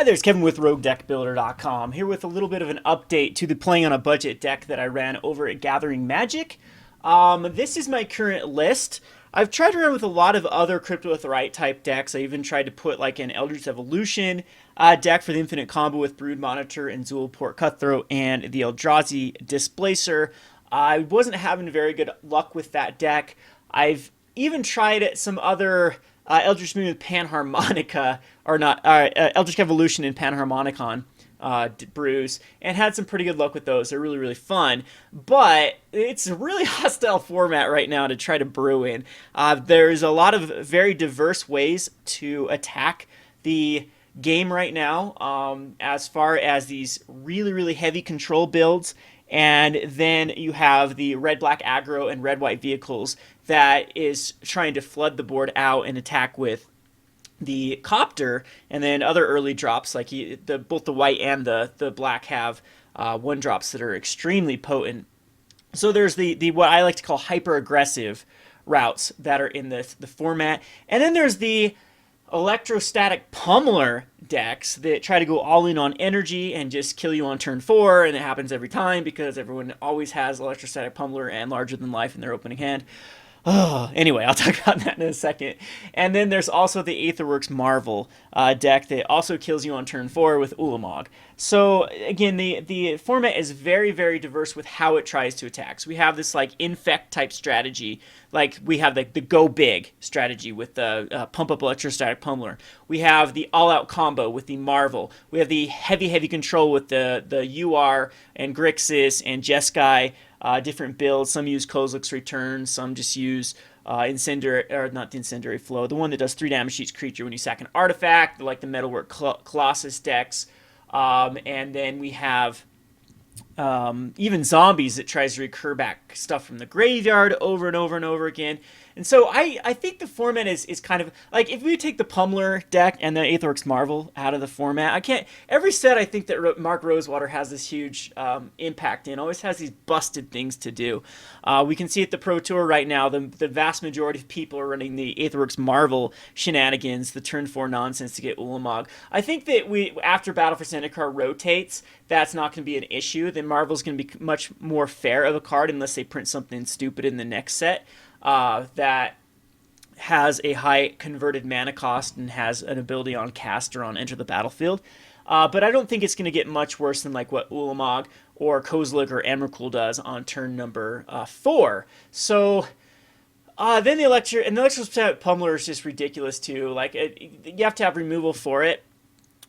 Hi there, it's Kevin with RogueDeckBuilder.com, here with a little bit of an update to the Playing on a Budget deck that I ran over at Gathering Magic. This is my current list. I've tried to run with a lot of other Cryptolith Rite type decks. I even tried to put like an Eldritch Evolution deck for the infinite combo with Brood Monitor and Zulaport Cutthroat and the Eldrazi Displacer. I wasn't having very good luck with that deck. I've even tried some other Eldritch Moon with Panharmonica, or not, Eldritch Evolution and Panharmonicon brews, and had some pretty good luck with those. They're really, really fun, but it's a really hostile format right now to try to brew in. There's a lot of very diverse ways to attack the game right now, as far as these really, really heavy control builds. And then you have the red-black aggro and red-white vehicles that is trying to flood the board out and attack with the Copter, and then other early drops like both the white and the black have one drops that are extremely potent. So there's the what I like to call hyper-aggressive routes that are in the format, and then there's the electrostatic pummeler decks that try to go all in on energy and just kill you on turn 4, and it happens every time because everyone always has electrostatic pummeler and larger than life in their opening hand. Anyway, I'll talk about that in a second. And then there's also the Aetherworks Marvel deck that also kills you on turn 4 with Ulamog. So again, the format is very, very diverse with how it tries to attack. So we have this like infect type strategy, like we have the go big strategy with the pump up electrostatic pummeler. We have the all out combo with the Marvel. We have the heavy control with the UR and Grixis and Jeskai. Different builds. Some use Kozilek's Return. Some just use Incendiary, or not the Incendiary Flow, the one that does 3 damage to each creature when you sack an artifact, like the Metalwork Colossus decks. And then we have even zombies that tries to recur back stuff from the graveyard over and over and over again. And so I think the format is kind of like, if we take the Pummeler deck and the Aetherworks Marvel out of the format, every set I think that Mark Rosewater has this huge impact in, always has these busted things to do. We can see at the Pro Tour right now, the vast majority of people are running the Aetherworks Marvel shenanigans, the turn 4 nonsense to get Ulamog. I think that after Battle for Zendikar rotates, that's not going to be an issue. Then Marvel's going to be much more fair of a card unless they print something stupid in the next set. That has a high converted mana cost and has an ability on cast or on enter the battlefield. But I don't think it's going to get much worse than like what Ulamog or Kozilek or Emrakul does on turn number 4. So then the electrostatic pummeler is just ridiculous too. Like you have to have removal for it.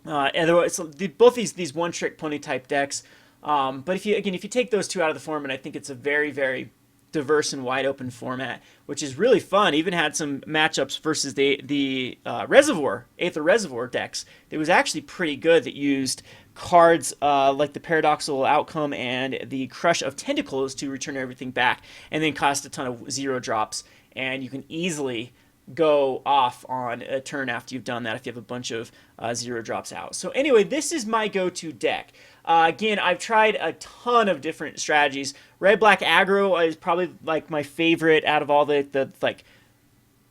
Otherwise, both these one trick pony type decks. But if you take those two out of the format, I think it's a very, very diverse and wide open format, which is really fun. Even had some matchups versus the Aether Reservoir decks. It was actually pretty good that used cards like the Paradoxical Outcome and the Crush of Tentacles to return everything back, and then cost a ton of 0 drops, and you can easily go off on a turn after you've done that if you have a bunch of 0 drops out. So anyway, this is my go-to deck. Again, I've tried a ton of different strategies. Red-black aggro is probably like my favorite out of all the like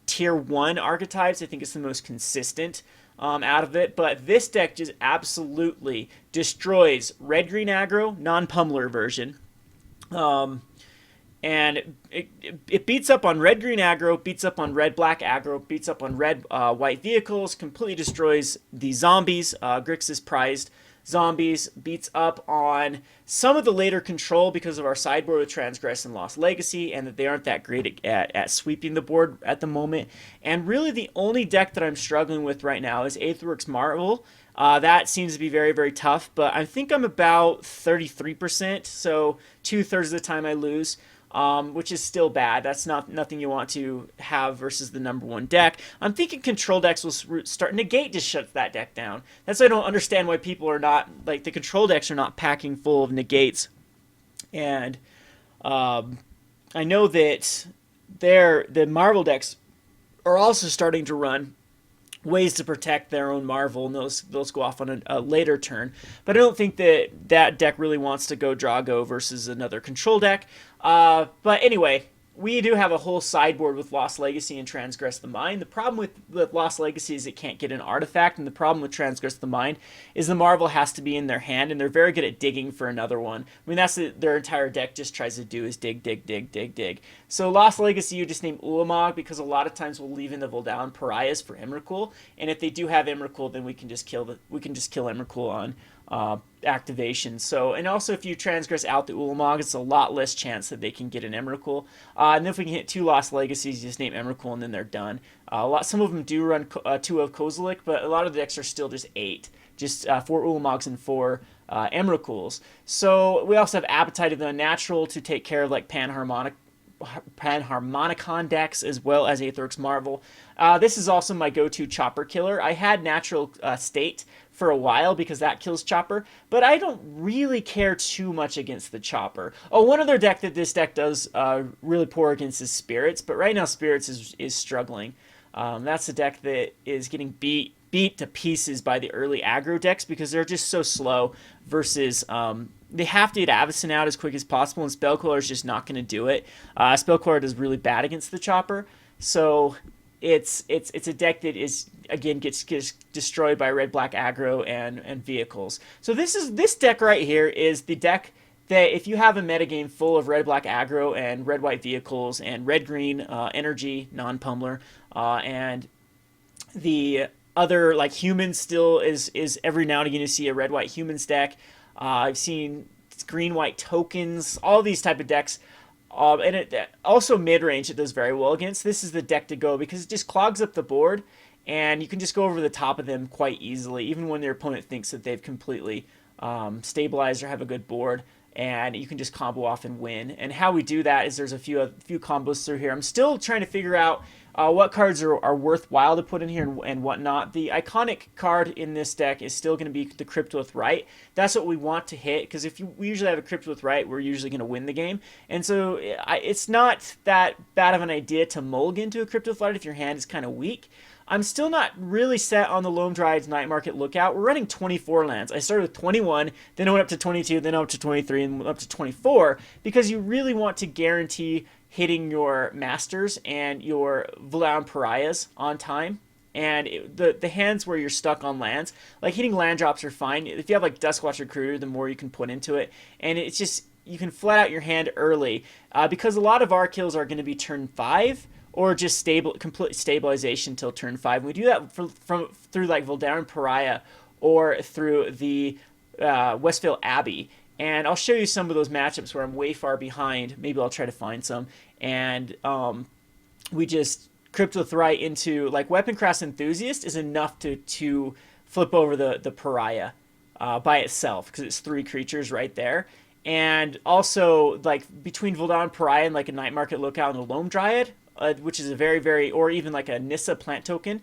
tier 1 archetypes. I think it's the most consistent out of it. But this deck just absolutely destroys red-green aggro, non-pummeler version. And it beats up on red-green aggro, beats up on red-black aggro, beats up on red-white vehicles, completely destroys the zombies, Grixis prized zombies, beats up on some of the later control because of our sideboard with Transgress and Lost Legacy, and that they aren't that great at sweeping the board at the moment. And really the only deck that I'm struggling with right now is Aetherworks Marvel. That seems to be very, very tough, but I think I'm about 33%, so 2/3 of the time I lose. Which is still bad. That's nothing you want to have versus the number 1 deck. I'm thinking control decks will start. Negate just shuts that deck down. That's why I don't understand why people are not, like, the control decks are not packing full of negates. And I know that the Marvel decks are also starting to run ways to protect their own Marvel, and those go off on a later turn. But I don't think that deck really wants to go Drago versus another control deck. But anyway, we do have a whole sideboard with Lost Legacy and Transgress the Mind. The problem with Lost Legacy is it can't get an artifact, and the problem with Transgress the Mind is the Marvel has to be in their hand, and they're very good at digging for another one. I mean, that's their entire deck just tries to do is dig, dig, dig, dig, dig. So Lost Legacy, you just name Ulamog, because a lot of times we'll leave in the Voldaren Pariahs for Emrakul, and if they do have Emrakul, then we can just kill Emrakul on activation. So, and also if you transgress out the Ulamog, it's a lot less chance that they can get an Emrakul. And then if we can hit 2 Lost Legacies, you just name Emrakul and then they're done. Some of them do run 2 of Kozilek, but a lot of the decks are still just 8. Just 4 Ulamogs and 4 Emrakuls. So we also have Appetite of the Unnatural to take care of like Panharmonicon decks as well as Aetherix Marvel. This is also my go-to chopper killer. I had Natural State for a while because that kills chopper, but I don't really care too much against the chopper. Oh, one other deck that this deck does really poor against is Spirits, but right now Spirits is struggling. That's a deck that is getting beat to pieces by the early aggro decks because they're just so slow versus they have to get Avacyn out as quick as possible, and Spellquiller is just not going to do it. Spellquiller is really bad against the chopper, so it's a deck that is again gets destroyed by red-black aggro and vehicles. So this deck right here is the deck that if you have a metagame full of red-black aggro and red-white vehicles and red-green energy, non-pummeler, and the other like humans still is every now and again you see a red-white humans deck. I've seen green-white tokens, all these type of decks. And it also mid-range it does very well against. This is the deck to go because it just clogs up the board, and you can just go over the top of them quite easily, even when their opponent thinks that they've completely stabilized or have a good board, and you can just combo off and win. And how we do that is there's a few combos through here. I'm still trying to figure out what cards are worthwhile to put in here and whatnot. The iconic card in this deck is still going to be the Cryptolith Rite. That's what we want to hit, because if we usually have a Cryptolith Rite, we're usually going to win the game. And so it's not that bad of an idea to mulligan to a Cryptolith Rite if your hand is kind of weak. I'm still not really set on the Loam Dryad's Night Market Lookout. We're running 24 lands. I started with 21, then I went up to 22, then up to 23, and up to 24, because you really want to guarantee hitting your Masters and your Voldaren Pariahs on time. And the hands where you're stuck on lands, like hitting land drops are fine. If you have like Duskwatch Recruiter, the more you can put into it. And it's just, you can flat out your hand early, because a lot of our kills are going to be turn 5, or just complete stabilization till turn 5. And we do that through like Voldaren Pariah or through the Westvale Abbey. And I'll show you some of those matchups where I'm way far behind. Maybe I'll try to find some. And we just Cryptolith Rite into like Weaponcraft Enthusiast is enough to flip over the Pariah by itself, because it's 3 creatures right there. And also like between Voldaren Pariah and like a Night Market Lookout and a Loam Dryad, which is a very, or even like a Nissa plant token,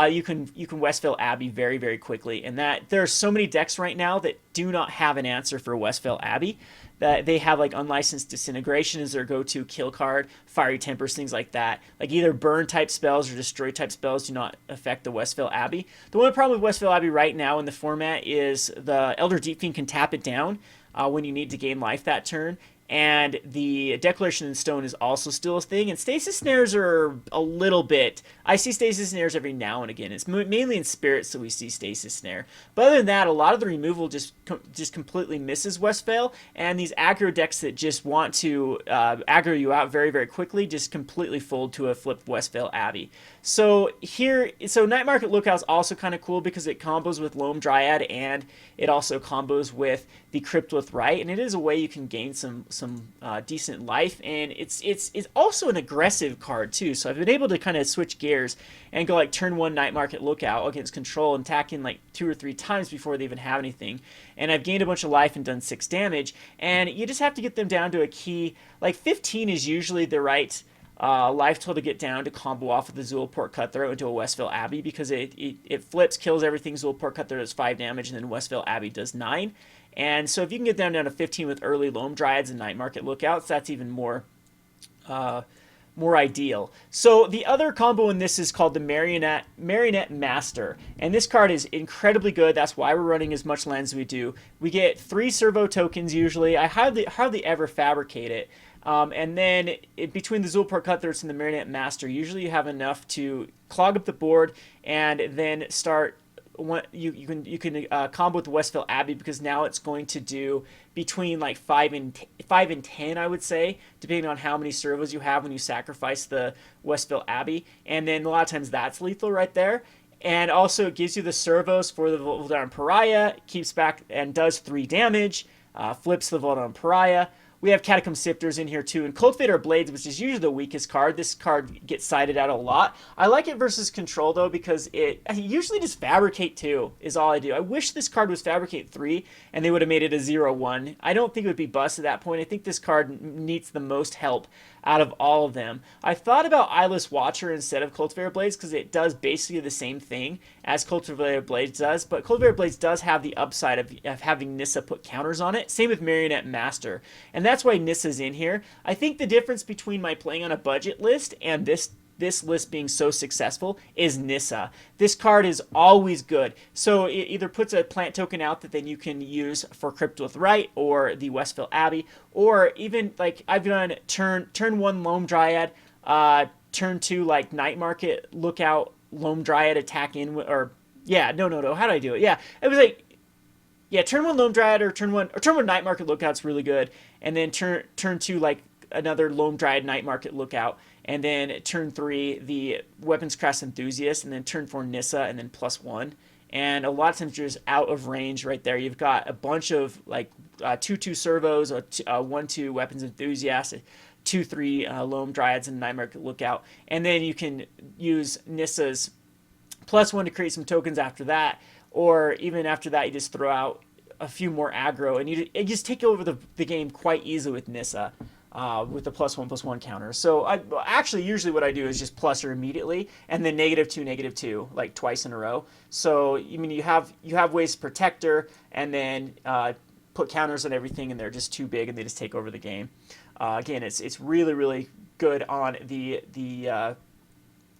you can Westvale Abbey very, very quickly. And that there are so many decks right now that do not have an answer for Westvale Abbey. That they have like Unlicensed Disintegration as their go-to kill card, Fiery Tempers, things like that. Like either burn type spells or destroy type spells do not affect the Westvale Abbey. The only problem with Westvale Abbey right now in the format is the Elder Deep Fiend can tap it down when you need to gain life that turn. And the Declaration in Stone is also still a thing. And Stasis Snares are a little bit... I see Stasis Snares every now and again. It's mainly in Spirits that we see Stasis Snare. But other than that, a lot of the removal just completely misses Westvale. And these aggro decks that just want to aggro you out very, very quickly just completely fold to a flipped Westvale Abbey. So Night Market Lookout is also kind of cool because it combos with Loam Dryad, and it also combos with the Cryptolith Rite, and it is a way you can gain some decent life, and it's also an aggressive card too. So I've been able to kind of switch gears and go like turn 1 Night Market Lookout against control and tack in like 2 or 3 times before they even have anything, and I've gained a bunch of life and done 6 damage. And you just have to get them down to a key like 15 is usually the right life total to get down to combo off of the Zulaport Cutthroat into a Westvale Abbey, because it flips, kills everything. Zulaport Cutthroat does 5 damage, and then Westvale Abbey does 9. And so if you can get them down to 15 with early Loam Dryads and Night Market Lookouts, that's even more ideal. So the other combo in this is called the Marionette Master, and this card is incredibly good. That's why we're running as much lands as we do. We get 3 servo tokens usually. I hardly ever fabricate it. And then between the Zulaport Cutthroats and the Marionette Master, usually you have enough to clog up the board and then start. You can combo with the Westvale Abbey, because now it's going to do between like 5 and 10, I would say, depending on how many servos you have when you sacrifice the Westvale Abbey. And then a lot of times that's lethal right there. And also it gives you the servos for the Voldaren Pariah, keeps back and does 3 damage, flips the Voldaren Pariah. We have Catacomb Sifters in here too, and Cultivator of Blades, which is usually the weakest card. This card gets sided out a lot. I like it versus Control though, because it usually just Fabricate 2 is all I do. I wish this card was Fabricate 3 and they would have made it a 0/1. I don't think it would be bust at that point. I think this card needs the most help out of all of them. I thought about Eyeless Watcher instead of Cultivator Blades, because it does basically the same thing as Cultivator Blades does, but Cultivator Blades does have the upside of having Nissa put counters on it. Same with Marionette Master, and that's why Nissa's in here. I think the difference between my playing on a budget list and this list being so successful is Nissa. This card is always good. So it either puts a plant token out that then you can use for Cryptolith Rite or the Westvale Abbey, or even like I've done turn 1 Loam Dryad, turn 2 like Night Market Lookout, Loam Dryad attack in, or yeah, no, how do I do it? Yeah, it was like, yeah, turn 1 Loam Dryad or turn 1 Night Market Lookout's really good, and then turn 2 like another Loam Dryad Night Market Lookout, and then turn 3 the Weaponcraft Enthusiast, and then turn 4 Nissa, and then +1. And a lot of times you're just out of range right there. You've got a bunch of like 2/2 servos, or 1/2 Weapons Enthusiast, 2/3 Loam Dryads and Night Market Lookout, and then you can use Nissa's +1 to create some tokens after that, or even after that you just throw out a few more aggro, and you just take over the game quite easily with Nissa. With the +1/+1 counter. So actually usually what I do is just plus her immediately, and then -2/-2 like twice in a row. So I mean you have ways to protect her, and then put counters on everything, and they're just too big and they just take over the game. Again, it's really good on the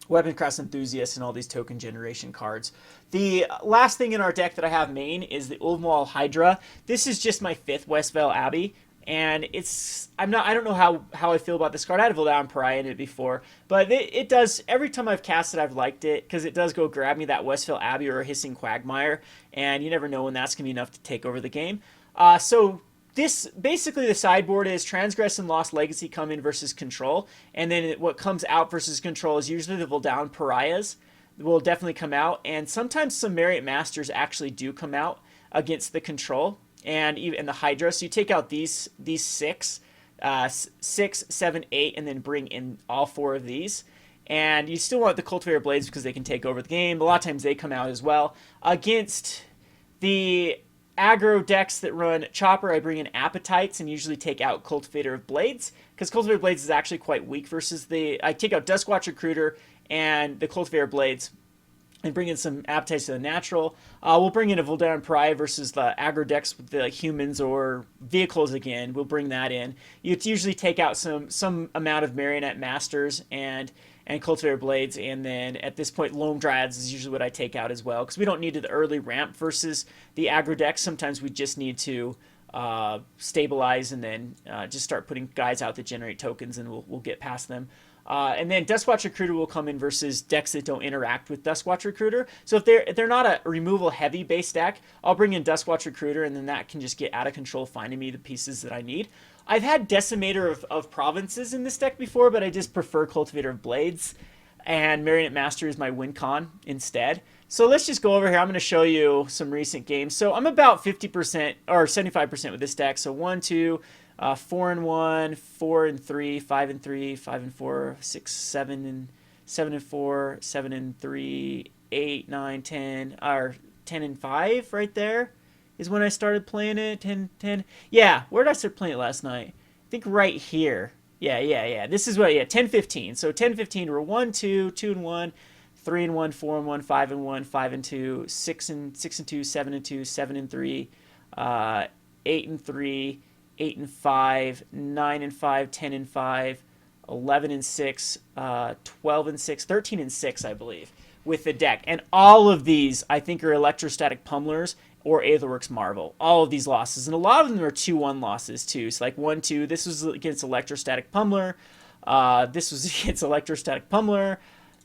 Weaponcraft Enthusiast and all these token generation cards. The last thing in our deck that I have main is the Ulvenwald Hydra. This is just my 5th Westvale Abbey. And I don't know how I feel about this card. I had Voldaren Pariah in it before, but it does, every time I've cast it, I've liked it, because it does go grab me that Westvale Abbey or a Hissing Quagmire, and you never know when that's going to be enough to take over the game. So this, basically the sideboard is Transgress and Lost Legacy come in versus Control, and then what comes out versus Control is usually the Voldaren Pariahs will definitely come out, and sometimes some Marionette Masters actually do come out against the Control. And even the Hydra, so you take out these 6, 7, 8, and then bring in all 4 of these. And you still want the Cultivator Blades because they can take over the game. A lot of times they come out as well. Against the aggro decks that run Chopper, I bring in Appetites and usually take out Cultivator of Blades, because Cultivator of Blades is actually quite weak versus I take out Duskwatch Recruiter and the Cultivator Blades, and bring in some Appetites to the natural. We'll bring in a Voldaren Pariah versus the aggro decks with the humans or vehicles again. We'll bring that in. You usually take out some amount of Marionette Masters and Cultivator Blades, and then at this point Loam Dryads is usually what I take out as well, because we don't need the early ramp versus the aggro decks. Sometimes we just need to stabilize and then just start putting guys out that generate tokens, and we'll get past them. And then Duskwatch Recruiter will come in versus decks that don't interact with Duskwatch Recruiter. So if they're not a removal heavy base deck, I'll bring in Duskwatch Recruiter, and then that can just get out of control, finding me the pieces that I need. I've had Decimator of Provinces in this deck before, but I just prefer Cultivator of Blades, and Marionette Master is my win con instead. So let's just go over here. I'm going to show you some recent games. So I'm about 50% or 75% with this deck. So 1, 2, 4-1, 4-3, 5-3, 5-4, 6, 7, 7-4, 7-3, 8, 9, 10, or 10-5 right there is when I started playing it. 10. Yeah, where did I start playing it last night? I think right here. Yeah. This is what, 10-15. So 10-15, we're 1, 2, 2-1, 3-1, 4-1, 5-1, 5-2, 6-2, 7-2, 7-3, 8-3, 8-5, 9-5, 10-5, 11-6, 12-6, 13-6, I believe. with the deck. And all of these, I think, are Electrostatic Pummelers or Aetherworks Marvel. All of these losses. And a lot of them are 2-1 losses, too. So, like, 1-2. This was against Electrostatic Pummeler. This was against Electrostatic Pummeler.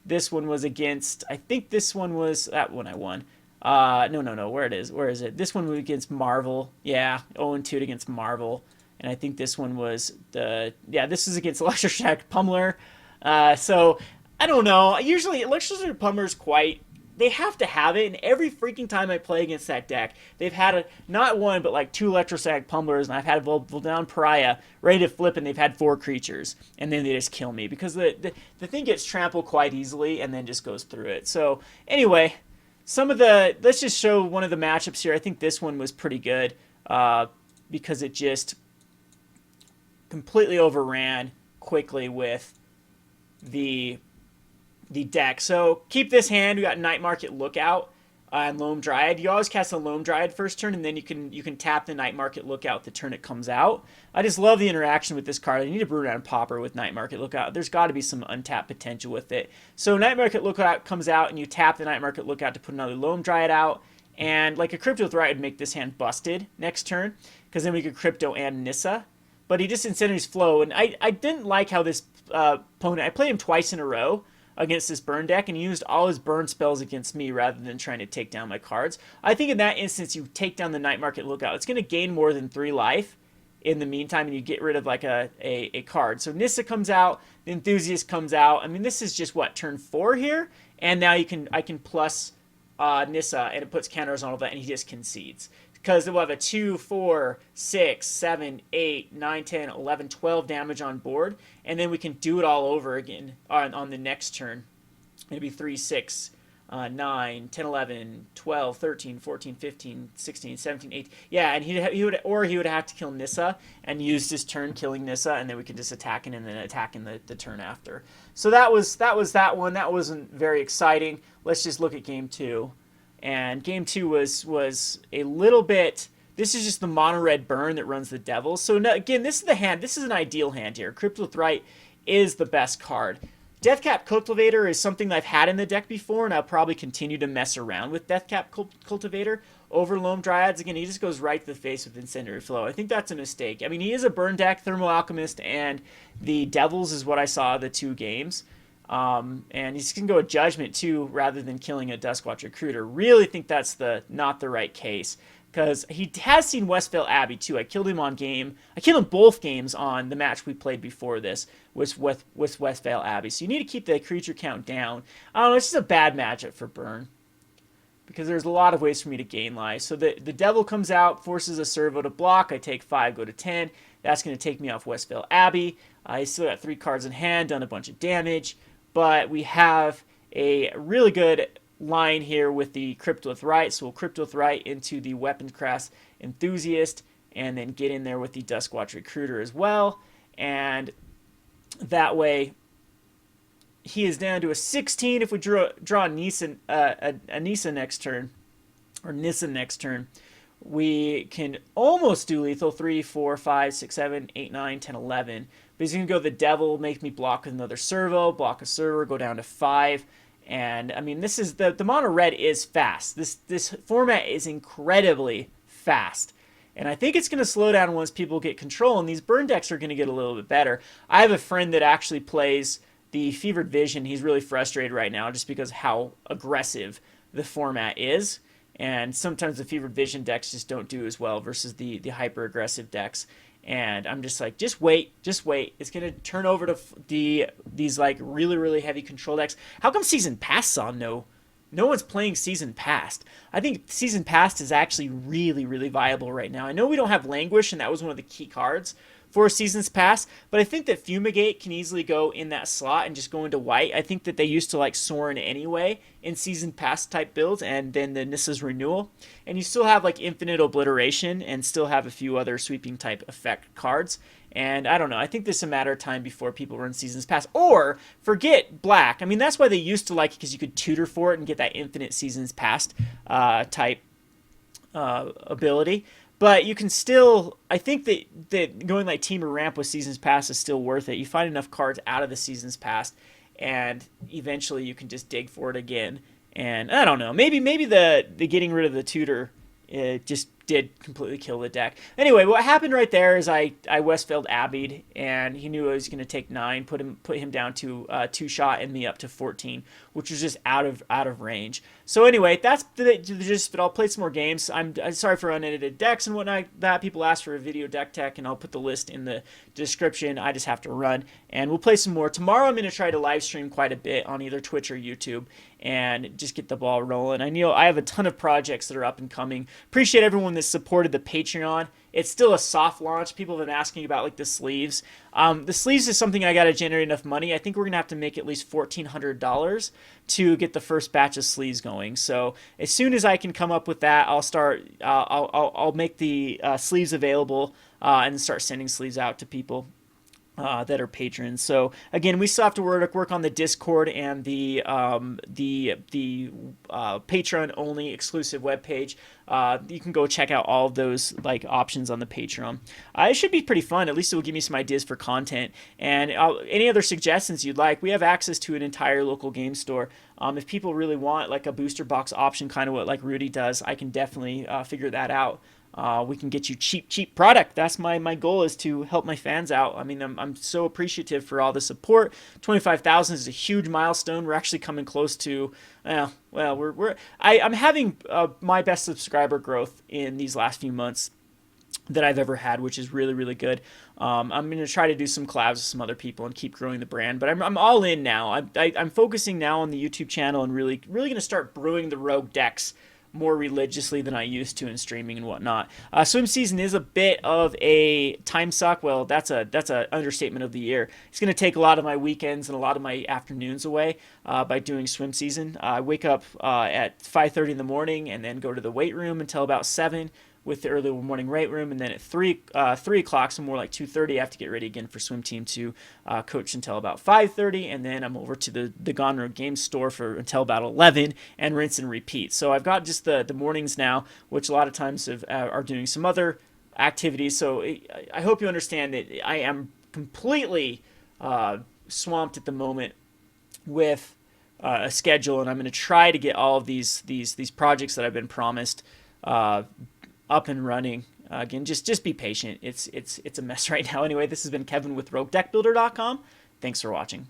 This one was against... I think this one was... That one I won. No. Where is it? This one was against Marvel. Yeah, 0-2 against Marvel. And I think this one was the... Yeah, this is against Electrostatic Pummeler. So, I don't know. Usually, Electrostatic Pummeler is quite... They have to have it, and every freaking time I play against that deck, they've had not one, but like 2 Electrostatic Pummelers, and I've had Voldaren Pariah ready to flip, and they've had 4 creatures, and then they just kill me, because the thing gets trampled quite easily, and then just goes through it. So, anyway, let's just show one of the matchups here. I think this one was pretty good, because it just completely overran quickly with the deck. So keep this hand. We got Night Market Lookout and Loam Dryad. You always cast a Loam Dryad first turn, and then you can tap the Night Market Lookout the turn it comes out. I just love the interaction with this card. I need to brew around Popper with Night Market Lookout. There's got to be some untapped potential with it. So Night Market Lookout comes out, and you tap the Night Market Lookout to put another Loam Dryad out. And like a Cryptolith Rite would make this hand busted next turn, because then we could Crypto and Nissa. But he just incentives flow, and I didn't like how this opponent... I played him twice in a row against this burn deck, and he used all his burn spells against me rather than trying to take down my cards. I think in that instance, you take down the Night Market Lookout. It's going to gain more than 3 life in the meantime, and you get rid of like a card. So Nissa comes out, the Enthusiast comes out. I mean, this is just, what, turn 4 here? And now I can plus Nissa, and it puts counters on all that, and he just concedes. Because we'll have a 2, 4, 6, 7, 8, 9, 10, 11, 12 damage on board. And then we can do it all over again on the next turn. Maybe 3, 6, 9, 10, 11, 12, 13, 14, 15, 16, 17, 18. Yeah, and he would have to kill Nissa and use his turn killing Nissa, and then we could just attack it and then attack in the turn after. So that was that one. That wasn't very exciting. Let's just look at game 2. And game 2 was a little bit... This is just the mono-red burn that runs the Devil. So now, again, this is the hand. This is an ideal hand here. Cryptolith Rite is the best card. Deathcap Cultivator is something that I've had in the deck before, and I'll probably continue to mess around with Deathcap Cultivator over Loam Dryads. Again, he just goes right to the face with Incendiary Flow. I think that's a mistake. I mean, he is a burn deck. Thermal Alchemist and the Devils is what I saw the 2 games. And he's going to go with Judgment too, rather than killing a Duskwatch Recruiter. Really think that's not the right case, because he has seen Westvale Abbey too. I killed him both games on the match we played before this with Westvale Abbey. So you need to keep the creature count down. I don't know, it's just a bad matchup for burn, because there's a lot of ways for me to gain life. So the Devil comes out, forces a Servo to block. I take 5, go to 10. That's going to take me off Westvale Abbey. I still got 3 cards in hand, done a bunch of damage. But we have a really good line here with the Cryptolith Rite. So we'll Cryptolith Rite into the Weaponcraft Enthusiast, and then get in there with the Duskwatch Recruiter as well. And that way, he is down to a 16. If we draw a Nissa next turn, or Nissa next turn, we can almost do lethal 3, 4, 5, 6, 7, 8, 9, 10, 11. But he's going to go the Devil, make me block with another Servo, block a Server, go down to 5. And, I mean, this is the mono red is fast. This format is incredibly fast. And I think it's going to slow down once people get control, and these burn decks are going to get a little bit better. I have a friend that actually plays the Fevered Vision. He's really frustrated right now just because how aggressive the format is. And sometimes the Fevered Vision decks just don't do as well versus the hyper-aggressive decks. And I'm just like, just wait. It's going to turn over to these like really, really heavy control decks. How come Season Past saw no one's playing Season Past? I think Season Past is actually really, really viable right now. I know we don't have Languish, and that was one of the key cards for Seasons Past, but I think that Fumigate can easily go in that slot and just go into white. I think that they used to like Sorin anyway in Season Past type builds, and then the Nissa's Renewal. And you still have like Infinite Obliteration and still have a few other sweeping type effect cards. And I don't know, I think this is a matter of time before people run Seasons Past. Or forget Black. I mean, that's why they used to like it, because you could tutor for it and get that infinite Seasons Past type ability. But you can still, I think that going like Team or Ramp with Seasons Past is still worth it. You find enough cards out of the Seasons Past, and eventually you can just dig for it again And I don't know, maybe the getting rid of the tutor just did completely kill the deck. Anyway, what happened right there is I Westvale Abbey'd, and he knew I was going to take 9, put him down to 2-shot and me up to 14, which was just out of range. So anyway, that's the gist. But I'll play some more games. I'm sorry for unedited decks and whatnot. That people asked for a video deck tech, and I'll put the list in the description. I just have to run, and we'll play some more tomorrow. I'm going to try to live stream quite a bit on either Twitch or YouTube, and just get the ball rolling. I know I have a ton of projects that are up and coming. Appreciate everyone that supported the Patreon. It's still a soft launch. People have been asking about like the sleeves. The sleeves is something I got to generate enough money. I think we're gonna have to make at least $1,400 to get the first batch of sleeves going. So as soon as I can come up with that, I'll start. I'll make the sleeves available and start sending sleeves out to people that are patrons. So again, we still have to work on the Discord and the Patreon only exclusive webpage. You can go check out all of those like options on the Patreon. It should be pretty fun. At least it will give me some ideas for content. And any other suggestions you'd like, we have access to an entire local game store. If people really want like a booster box option, kind of what like Rudy does, I can definitely figure that out. We can get you cheap product. That's my goal, is to help my fans out. I mean, I'm so appreciative for all the support. 25,000 is a huge milestone. We're actually coming close to, I'm having my best subscriber growth in these last few months that I've ever had, which is really, really good. I'm going to try to do some collabs with some other people and keep growing the brand, but I'm all in now. I'm focusing now on the YouTube channel and really going to start brewing the rogue decks more religiously than I used to in streaming and whatnot. Swim season is a bit of a time suck. Well, that's a understatement of the year. It's going to take a lot of my weekends and a lot of my afternoons away by doing swim season. I wake up at 5:30 in the morning and then go to the weight room until about 7 with the early morning weight room, and then at 3 o'clock, so more like 2:30, I have to get ready again for swim team to coach until about 5:30, and then I'm over to the Gone Rogue Games store for until about 11, and rinse and repeat. So I've got just the mornings now, which a lot of times are doing some other activities. So I hope you understand that I am completely swamped at the moment with a schedule, and I'm going to try to get all of these projects that I've been promised up and running. Again, just be patient. It's a mess right now. Anyway, this has been Kevin with RogueDeckBuilder.com. Thanks for watching.